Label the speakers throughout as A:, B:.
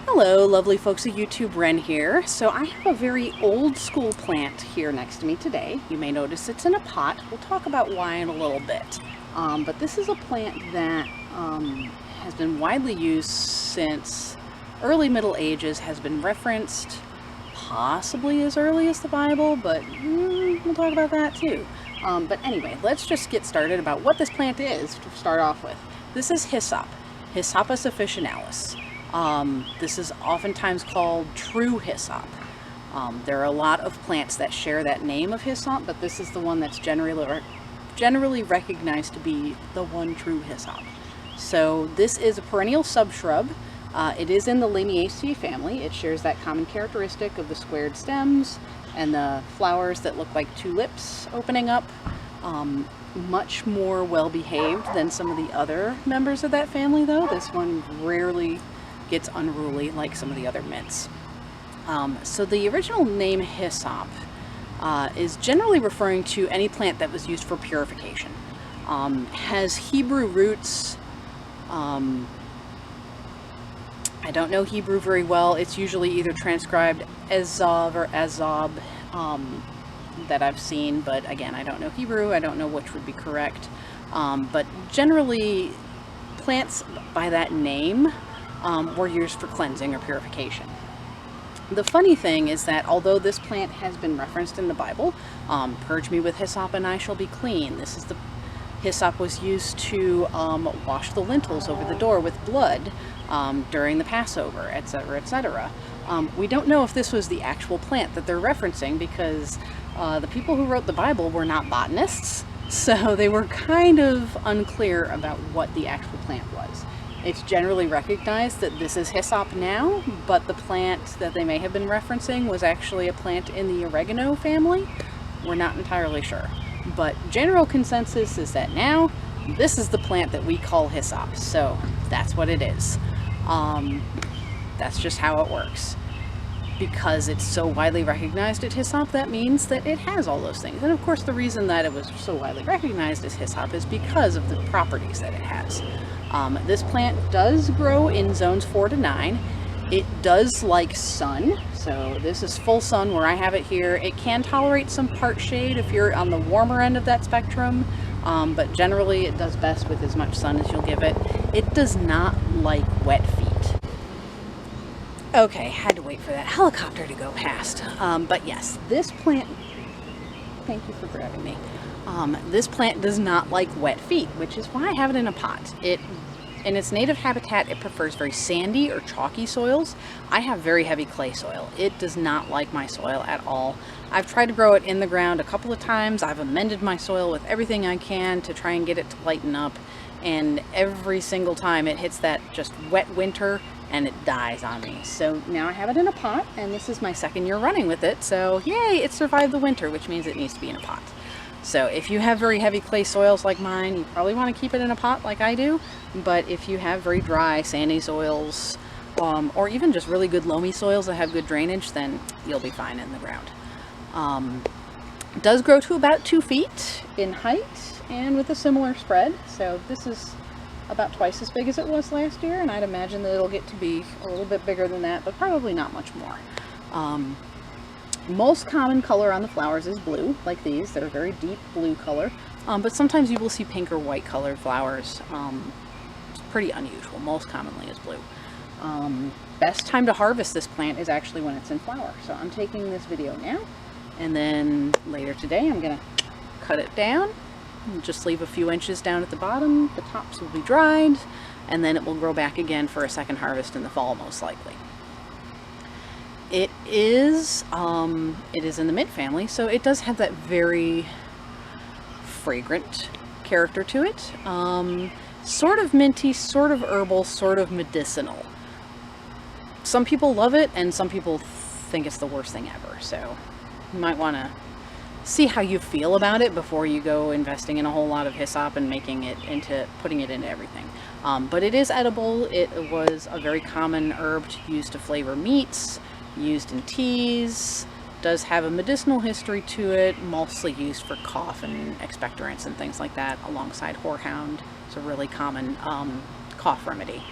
A: Hello, lovely folks of YouTube. Ren here. So I have a very old school plant here next to me today. You may notice it's in a pot. We'll talk about why in a little bit. But this is a plant that has been widely used since early Middle Ages, has been referenced possibly as early as the Bible, but we'll talk about that too. But anyway, let's just get started about what this plant is to start off with. This is hyssop, Hyssopus officinalis. This is oftentimes called true hyssop. There are a lot of plants that share that name of hyssop, but this is the one that's generally recognized to be the one true hyssop. So this is a perennial subshrub. It is in the Lamiaceae family. It shares that common characteristic of the squared stems and the flowers that look like two lips opening up. Much more well behaved than some of the other members of that family though. This one rarely gets unruly like some of the other mints. So the original name hyssop is generally referring to any plant that was used for purification. Has Hebrew roots. I don't know Hebrew very well. It's usually either transcribed Ezav or Azab that I've seen, but again, I don't know Hebrew. I don't know which would be correct. But generally, plants by that name were used for cleansing or purification. The funny thing is that although this plant has been referenced in the Bible, purge me with hyssop and I shall be clean. This is the hyssop was used to wash the lintels over the door with blood during the Passover, etc., etc. We don't know if this was the actual plant that they're referencing because the people who wrote the Bible were not botanists, so they were kind of unclear about what the actual plant was. It's generally recognized that this is hyssop now, but the plant that they may have been referencing was actually a plant in the oregano family. We're not entirely sure. But general consensus is that now this is the plant that we call hyssop. So that's what it is. That's just how it works. Because it's so widely recognized as hyssop, that means that it has all those things. And of course the reason that it was so widely recognized as hyssop is because of the properties that it has. This plant does grow in zones 4 to 9. It does like sun, so this is full sun where I have it here. It can tolerate some part shade if you're on the warmer end of that spectrum, but generally it does best with as much sun as you'll give it. It does not like wet feet. Okay, had to wait for that helicopter to go past. But yes, this plant, thank you for grabbing me. This plant does not like wet feet, which is why I have it in a pot. In its native habitat, it prefers very sandy or chalky soils. I have very heavy clay soil. It does not like my soil at all. I've tried to grow it in the ground a couple of times. I've amended my soil with everything I can to try and get it to lighten up. And every single time it hits that just wet winter and it dies on me. So now I have it in a pot, and this is my second year running with it. So yay, it survived the winter, which means it needs to be in a pot. So if you have very heavy clay soils like mine, you probably want to keep it in a pot like I do. But if you have very dry, sandy soils, or even just really good loamy soils that have good drainage, then you'll be fine in the ground. It does grow to about 2 feet in height and with a similar spread. So this is about twice as big as it was last year, and I'd imagine that it'll get to be a little bit bigger than that, but probably not much more. Most common color on the flowers is blue, like these. They're a very deep blue color, but sometimes you will see pink or white colored flowers. It's pretty unusual. Most commonly is blue. Best time to harvest this plant is actually when it's in flower. So I'm taking this video now, and then later today I'm gonna cut it down and just leave a few inches down at the bottom. The tops will be dried, and then it will grow back again for a second harvest in the fall, most likely. It is in the mint family, so it does have that very fragrant character to it. Sort of minty, sort of herbal, sort of medicinal. Some people love it, and some people think it's the worst thing ever, so you might want to see how you feel about it before you go investing in a whole lot of hyssop and putting it into everything. But it is edible. It was a very common herb used to flavor meats, used in teas, does have a medicinal history to it, mostly used for cough and expectorants and things like that alongside horehound. It's a really common cough remedy.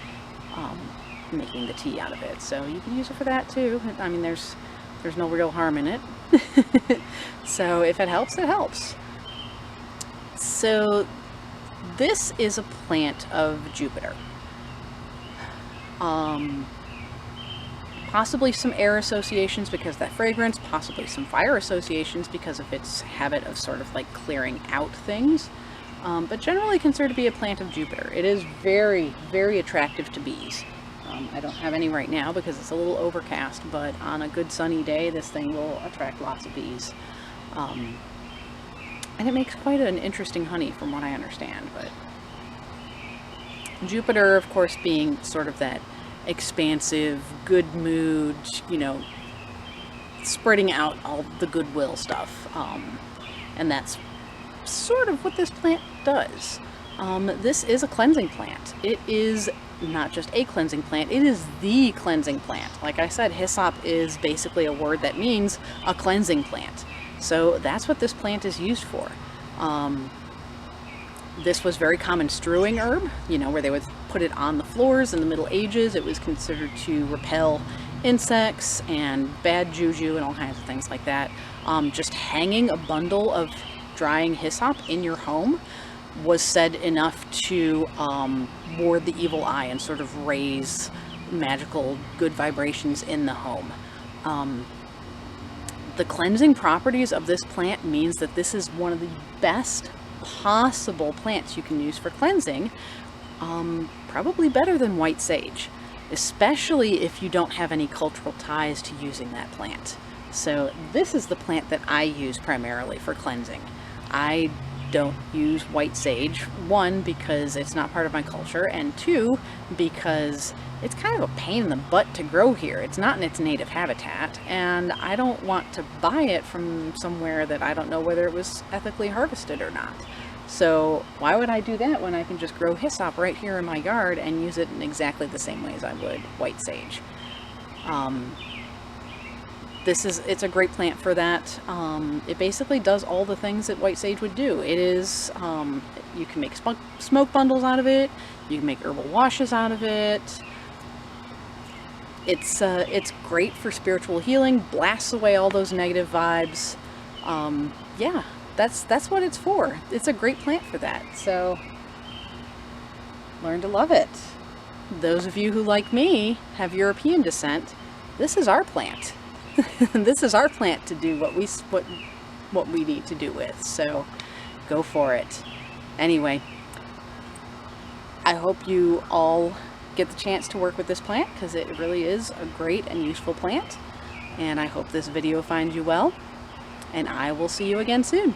A: making the tea out of it. So you can use it for that too. I mean, there's no real harm in it. So if it helps, it helps. So this is a plant of Jupiter. Possibly some air associations because of that fragrance, possibly some fire associations because of its habit of sort of like clearing out things. But generally considered to be a plant of Jupiter. It is very, very attractive to bees. I don't have any right now because it's a little overcast, but on a good sunny day, this thing will attract lots of bees. And it makes quite an interesting honey from what I understand. But Jupiter, of course, being sort of that expansive, good mood, you know, spreading out all the goodwill stuff. And that's sort of what this plant does. This is a cleansing plant. It is not just a cleansing plant, it is the cleansing plant. Like I said, hyssop is basically a word that means a cleansing plant. So that's what this plant is used for. This was very common strewing herb, you know, where they would put it on the floors in the Middle Ages. It was considered to repel insects and bad juju and all kinds of things like that. Just hanging a bundle of drying hyssop in your home was said enough to ward the evil eye and sort of raise magical good vibrations in the home. The cleansing properties of this plant means that this is one of the best possible plants you can use for cleansing, probably better than white sage, especially if you don't have any cultural ties to using that plant. So this is the plant that I use primarily for cleansing. I don't use white sage, one, because it's not part of my culture, and two, because it's kind of a pain in the butt to grow here. It's not in its native habitat, and I don't want to buy it from somewhere that I don't know whether it was ethically harvested or not. So why would I do that when I can just grow hyssop right here in my yard and use it in exactly the same way as I would white sage? It's a great plant for that. It basically does all the things that white sage would do. It is, you can make smoke bundles out of it, you can make herbal washes out of it. It's great for spiritual healing, blasts away all those negative vibes. Yeah, that's what it's for. It's a great plant for that, so learn to love it. Those of you who, like me, have European descent, this is our plant. This is our plant to do what we need to do with, so go for it. Anyway, I hope you all get the chance to work with this plant because it really is a great and useful plant, and I hope this video finds you well, and I will see you again soon.